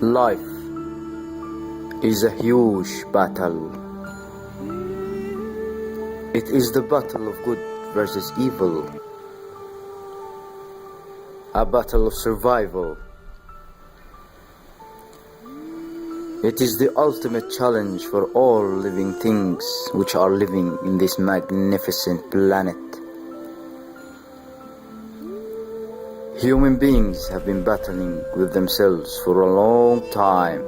Life is a huge battle. It is the battle of good versus evil, a battle of survival. It is the ultimate challenge for all living things which are living in this magnificent planet. Human beings have been battling with themselves for a long time,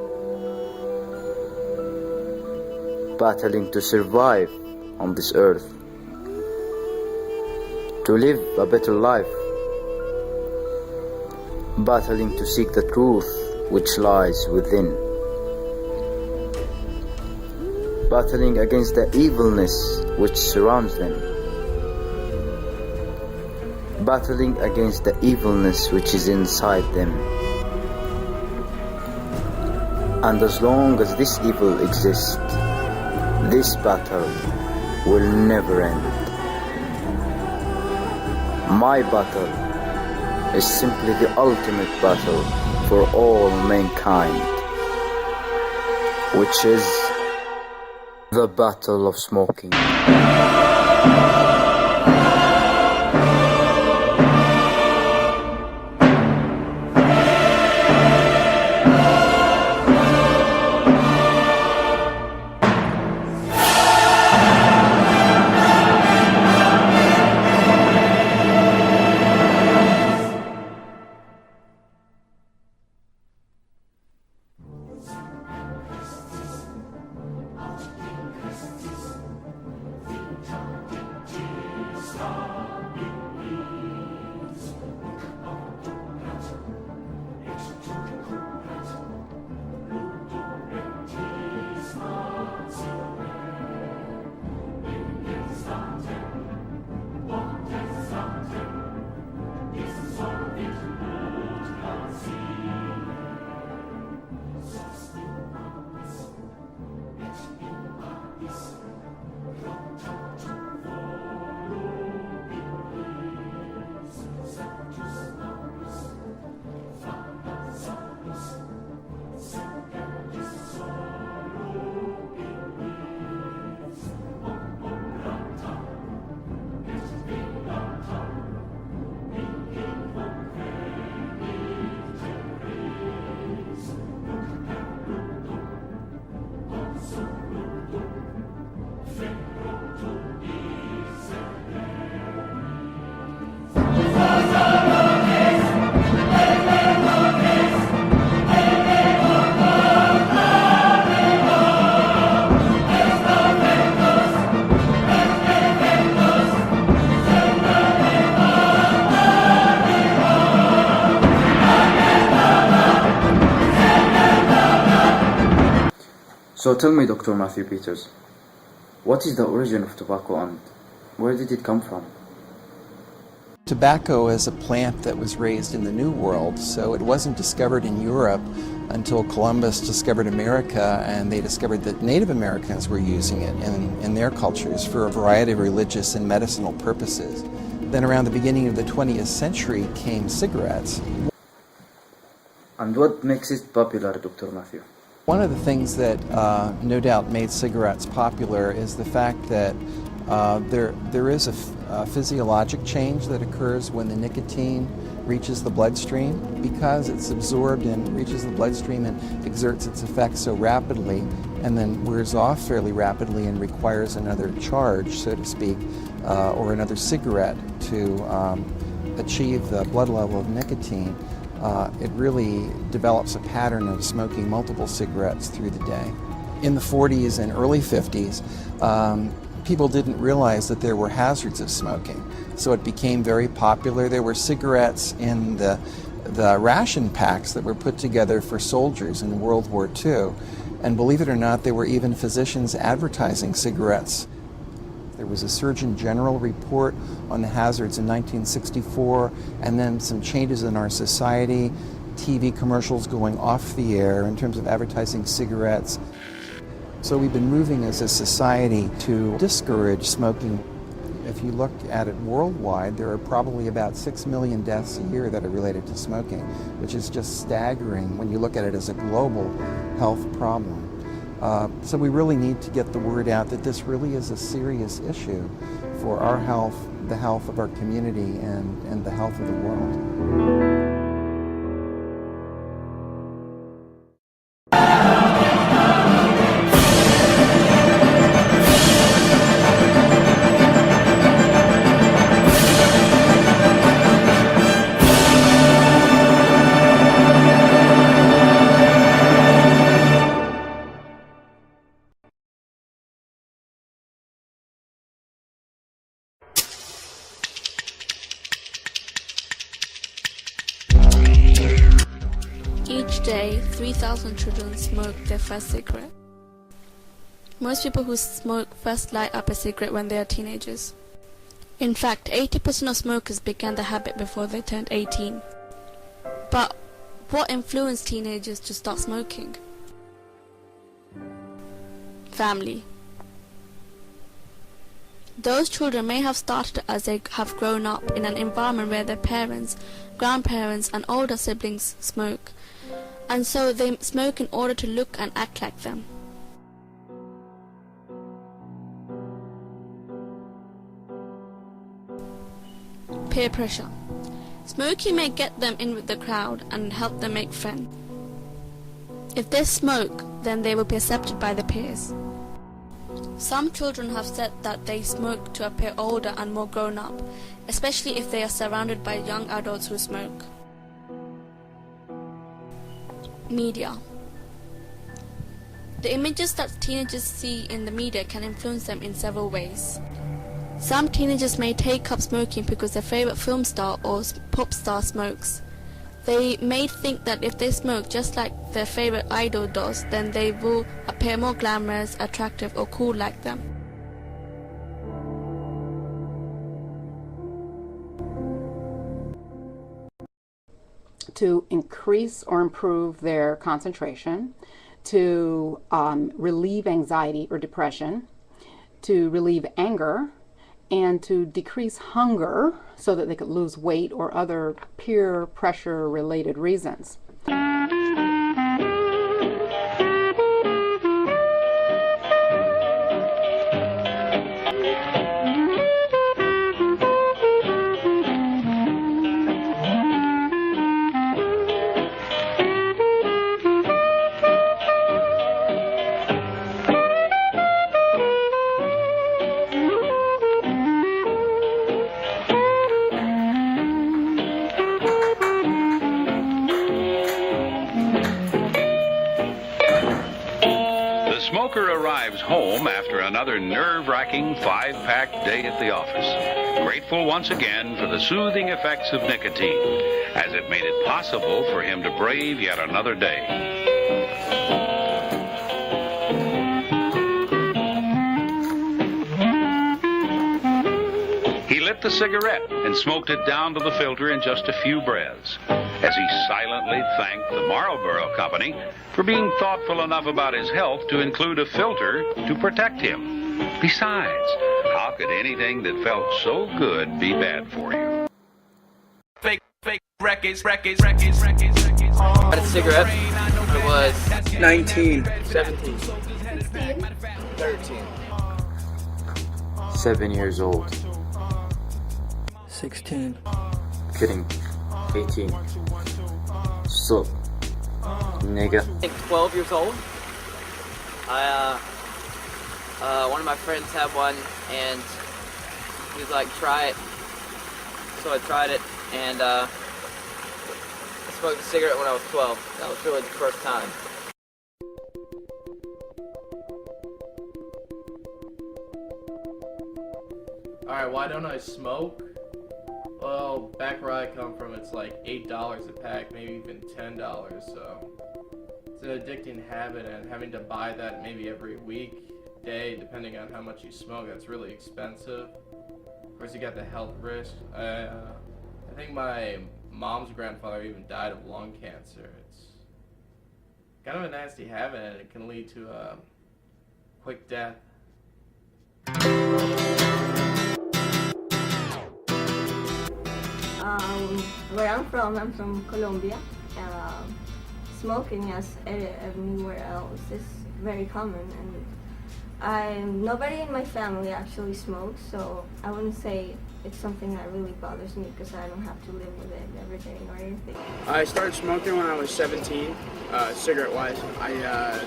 battling to survive on this earth, to live a better life, battling to seek the truth which lies within, battling against the evilness which surrounds them, battling against the evilness which is inside them. And as long as this evil exists, this battle will never end. My battle is simply the ultimate battle for all mankind, which is the battle of smoking. So tell me, Dr. Matthew Peters, what is the origin of tobacco and where did it come from? Tobacco is a plant that was raised in the New World, so it wasn't discovered in Europe until Columbus discovered America, and they discovered that Native Americans were using it in their cultures for a variety of religious and medicinal purposes. Then around the beginning of the 20th century came cigarettes. And what makes it popular, Dr. Matthew? One of the things that no doubt made cigarettes popular is the fact that there is a physiologic change that occurs when the nicotine reaches the bloodstream. Because it's absorbed and reaches the bloodstream and exerts its effects so rapidly and then wears off fairly rapidly and requires another charge, so to speak, or another cigarette to achieve the blood level of nicotine. It really develops a pattern of smoking multiple cigarettes through the day. In the 40s and early 50s, people didn't realize that there were hazards of smoking, so it became very popular. There were cigarettes in the ration packs that were put together for soldiers in World War II, and believe it or not, there were even physicians advertising cigarettes. There was a Surgeon General report on the hazards in 1964, and then some changes in our society, TV commercials going off the air in terms of advertising cigarettes. So we've been moving as a society to discourage smoking if you look at it worldwide, there are probably about 6 million deaths a year that are related to smoking, which is just staggering when you look at it as a global health problem. So we really need to get the word out that this really is a serious issue for our health, the health of our community, and the health of the world. Each day, 3,000 children smoke their first cigarette. Most people who smoke first light up a cigarette when they are teenagers. In fact, 80% of smokers began the habit before they turned 18. But what influenced teenagers to start smoking? Family. Those children may have started as they have grown up in an environment where their parents, grandparents, and older siblings smoke, and so they smoke in order to look and act like them. Peer pressure. Smoking may get them in with the crowd and help them make friends. If they smoke, then they will be accepted by their peers. Some children have said that they smoke to appear older and more grown up, especially if they are surrounded by young adults who smoke. Media. The images that teenagers see in the media can influence them in several ways. Some teenagers may take up smoking because their favorite film star or pop star smokes. They may think that if they smoke just like their favorite idol does, then they will appear more glamorous, attractive, or cool like them. To increase or improve their concentration, to relieve anxiety or depression, to relieve anger, and to decrease hunger so that they could lose weight or other peer pressure related reasons. The smoker arrives home after another nerve-wracking 5-pack day at the office, grateful once again for the soothing effects of nicotine, as it made it possible for him to brave yet another day. He lit the cigarette and smoked it down to the filter in just a few breaths, as he silently thanked the Marlboro Company for being thoughtful enough about his health to include a filter to protect him. Besides, how could anything that felt so good be bad for you? Fake records. I had a cigarette. It was 19. 17. 13. 7 years old. 16. Kidding. 18. Stop. Nigga. I think 12 years old. One of my friends had one, and he was like, try it. So I tried it, and I smoked a cigarette when I was 12. That was really the first time. Alright, why don't I smoke? Well, back where I come from, it's like $8 a pack, maybe even $10, so it's an addicting habit, and having to buy that maybe every week, day, depending on how much you smoke, that's really expensive. Of course, you got the health risk. I think my mom's grandfather even died of lung cancer. It's kind of a nasty habit, and it can lead to a quick death. Where I'm from Colombia. Smoking, as anywhere else, is very common, and nobody in my family actually smokes, so I wouldn't say it's something that really bothers me because I don't have to live with it every day or anything. I started smoking when I was 17, cigarette-wise. I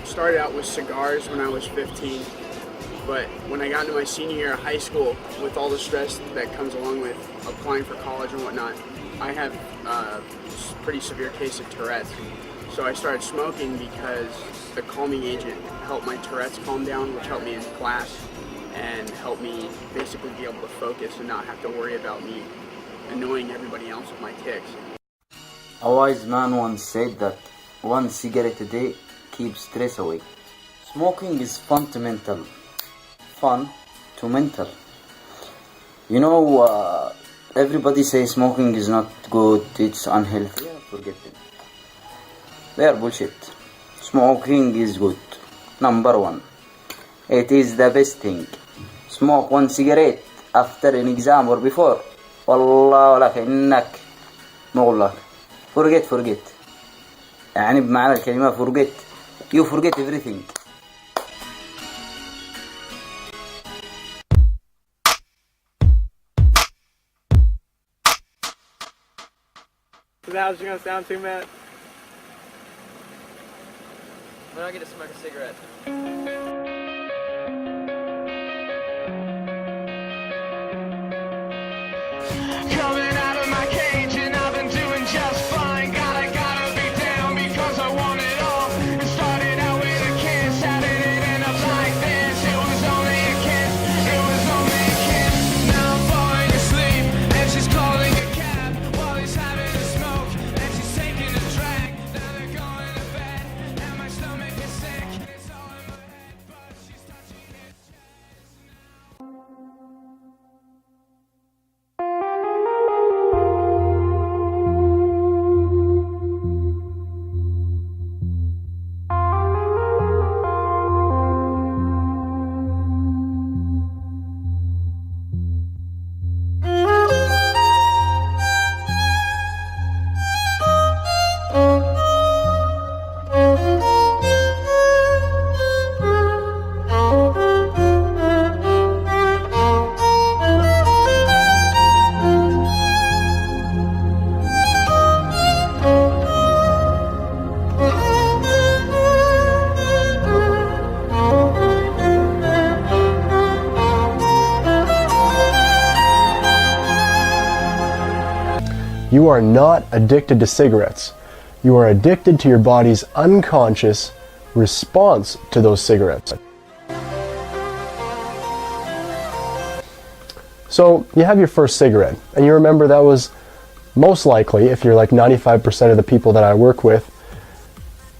started out with cigars when I was 15, but when I got into my senior year of high school, with all the stress that comes along with applying for college and whatnot, I have a pretty severe case of Tourette's. So I started smoking because the calming agent helped my Tourette's calm down, which helped me in class and helped me basically be able to focus and not have to worry about me annoying everybody else with my tics. A wise man once said that one cigarette a day keeps stress away. Smoking is fundamental. Fun to mental. You know, everybody says smoking is not good, it's unhealthy. Yeah, forget them. They are bullshit. Smoking is good. Number one. It is the best thing. Smoke one cigarette after an exam or before. والله ولا كأنك ما أقول لك. Forget. يعني بمعنى الكلمة forget. You forget everything. Is that how gonna sound too, Matt? When I get to smoke a cigarette. Coming out of my cage and I've been doing just fine. Gotta be down because I want it all. It started out with a kiss, how did it end up like this? It was only a kiss, Now I'm falling asleep and she's calling a cab while he's having a smoke and she's taking a drag. Now they're going to bed and my stomach is sick. It's all in my head, but she's touching his chest now. You are not addicted to cigarettes. You are addicted to your body's unconscious response to those cigarettes. So you have your first cigarette, and you remember that was most likely, if you're like 95% of the people that I work with,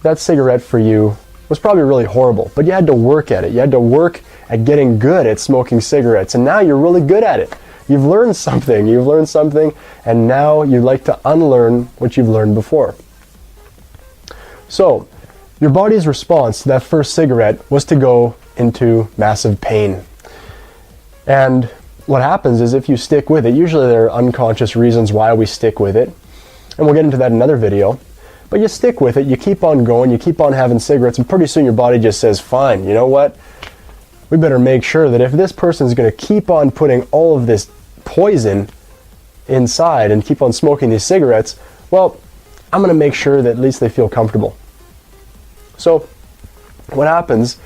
that cigarette for you was probably really horrible, but you had to work at it. You had to work at getting good at smoking cigarettes, and now you're really good at it. You've learned something, and now you'd like to unlearn what you've learned before. So, your body's response to that first cigarette was to go into massive pain. And what happens is if you stick with it, usually there are unconscious reasons why we stick with it, and we'll get into that in another video, but you stick with it, you keep on going, you keep on having cigarettes, and pretty soon your body just says, fine, you know what? We better make sure that if this person's going to keep on putting all of this poison inside and keep on smoking these cigarettes, well, I'm going to make sure that at least they feel comfortable. So what happens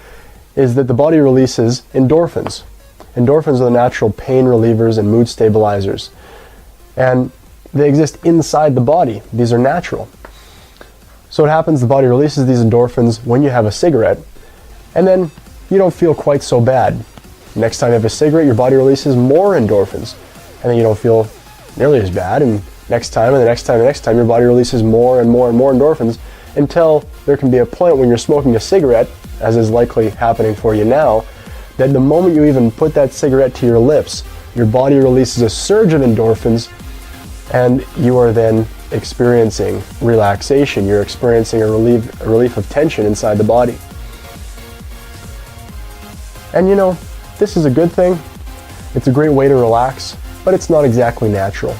is that the body releases endorphins. Endorphins are the natural pain relievers and mood stabilizers. And they exist inside the body. These are natural. So what happens, the body releases these endorphins when you have a cigarette, and then you don't feel quite so bad. Next time you have a cigarette, your body releases more endorphins, and then you don't feel nearly as bad, and next time, and the next time, and the next time, your body releases more and more and more endorphins until there can be a point when you're smoking a cigarette, as is likely happening for you now, that the moment you even put that cigarette to your lips, your body releases a surge of endorphins, and you are then experiencing relaxation. You're experiencing a relief of tension inside the body. And you know, this is a good thing. It's a great way to relax, but it's not exactly natural.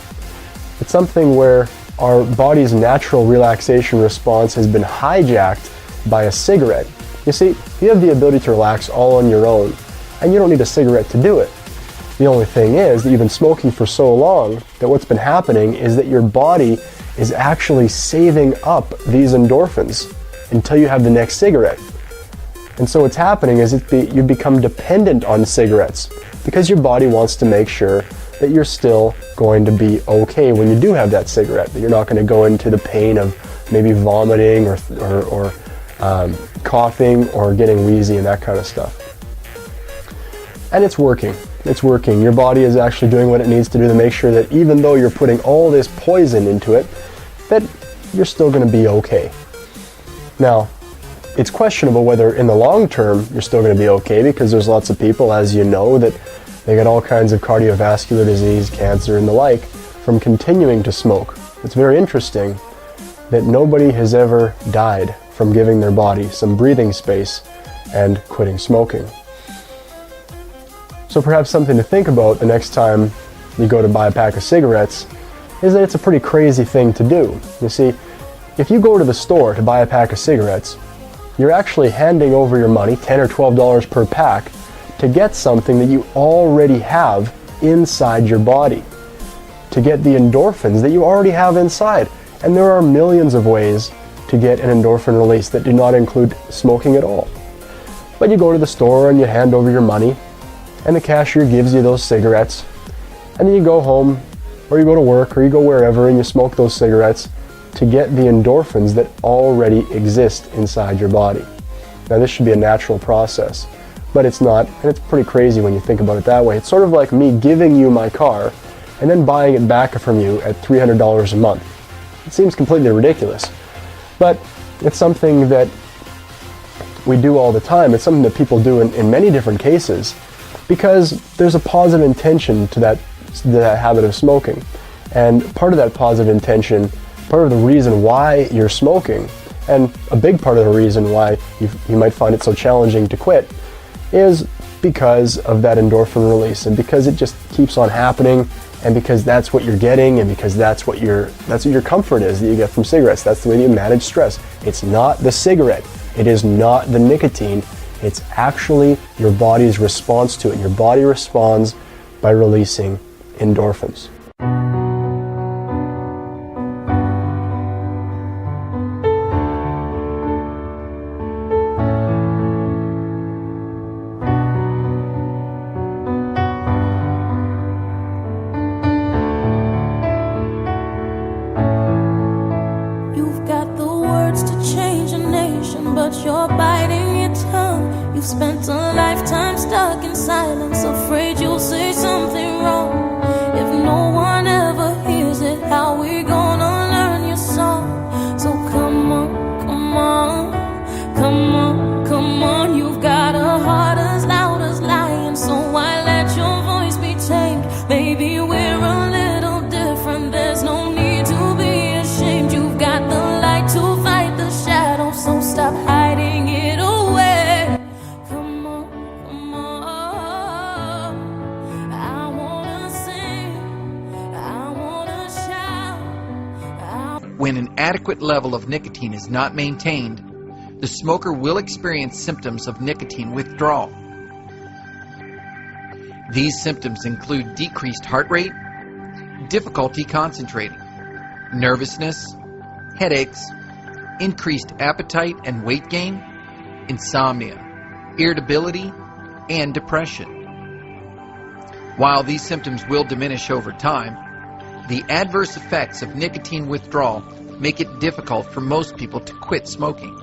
It's something where our body's natural relaxation response has been hijacked by a cigarette. You see, you have the ability to relax all on your own, and you don't need a cigarette to do it. The only thing is that you've been smoking for so long that what's been happening is that your body is actually saving up these endorphins until you have the next cigarette. And so what's happening is you become dependent on cigarettes because your body wants to make sure that you're still going to be okay when you do have that cigarette, that you're not going to go into the pain of maybe vomiting or coughing or getting wheezy and that kind of stuff. And it's working. It's working. Your body is actually doing what it needs to do to make sure that even though you're putting all this poison into it, that you're still going to be okay. Now, it's questionable whether in the long term you're still going to be okay, because there's lots of people, as you know, that they get all kinds of cardiovascular disease, cancer, and the like from continuing to smoke. It's very interesting that nobody has ever died from giving their body some breathing space and quitting smoking. So perhaps something to think about the next time you go to buy a pack of cigarettes is that it's a pretty crazy thing to do. You see, if you go to the store to buy a pack of cigarettes, you're actually handing over your money, $10 or $12 per pack, to get something that you already have inside your body, to get the endorphins that you already have inside. And there are millions of ways to get an endorphin release that do not include smoking at all. But you go to the store and you hand over your money, and the cashier gives you those cigarettes, and then you go home, or you go to work, or you go wherever, and you smoke those cigarettes to get the endorphins that already exist inside your body. Now, this should be a natural process, but it's not, and it's pretty crazy when you think about it that way. It's sort of like me giving you my car and then buying it back from you at $300 a month. It seems completely ridiculous, but it's something that we do all the time. It's something that people do in many different cases, because there's a positive intention to that habit of smoking. And part of that positive intention, part of the reason why you're smoking, and a big part of the reason why you might find it so challenging to quit, is because of that endorphin release, and because it just keeps on happening, and because that's what you're getting, and because that's what your comfort is that you get from cigarettes. That's the way that you manage stress. It's not the cigarette. It is not the nicotine. It's actually your body's response to it. Your body responds by releasing endorphins. You've got the words to change a nation, but you're biting your tongue. You've spent a lifetime stuck in silence, afraid you'll say something wrong. If no one ever hears it, how we gonna learn your song? So come on, come on, come on, come on. You've got a heart as loud as lion, so why let your voice be tamed? Maybe we're a little different, there's no need to be ashamed. You've got the light to fight the shadow, so stop hiding it away. Come on, come on. I wanna sing, I wanna shout. When an adequate level of nicotine is not maintained, the smoker will experience symptoms of nicotine withdrawal. These symptoms include decreased heart rate, difficulty concentrating, nervousness, headaches, increased appetite and weight gain, insomnia, irritability, and depression. While these symptoms will diminish over time, the adverse effects of nicotine withdrawal make it difficult for most people to quit smoking.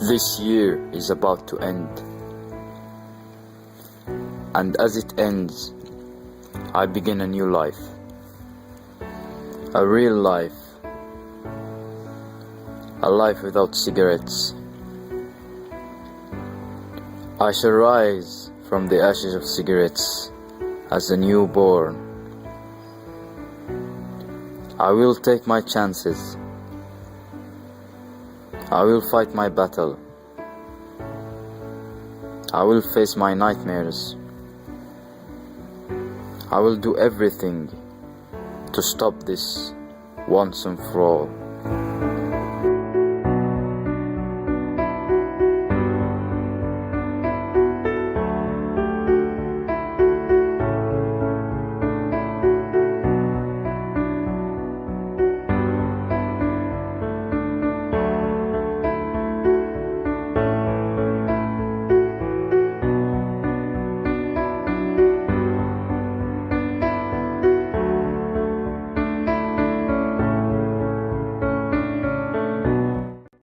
This year is about to end. And as it ends, I begin a new life. A real life. A life without cigarettes. I shall rise from the ashes of cigarettes as a newborn. I will take my chances. I will fight my battle. I will face my nightmares. I will do everything to stop this once and for all.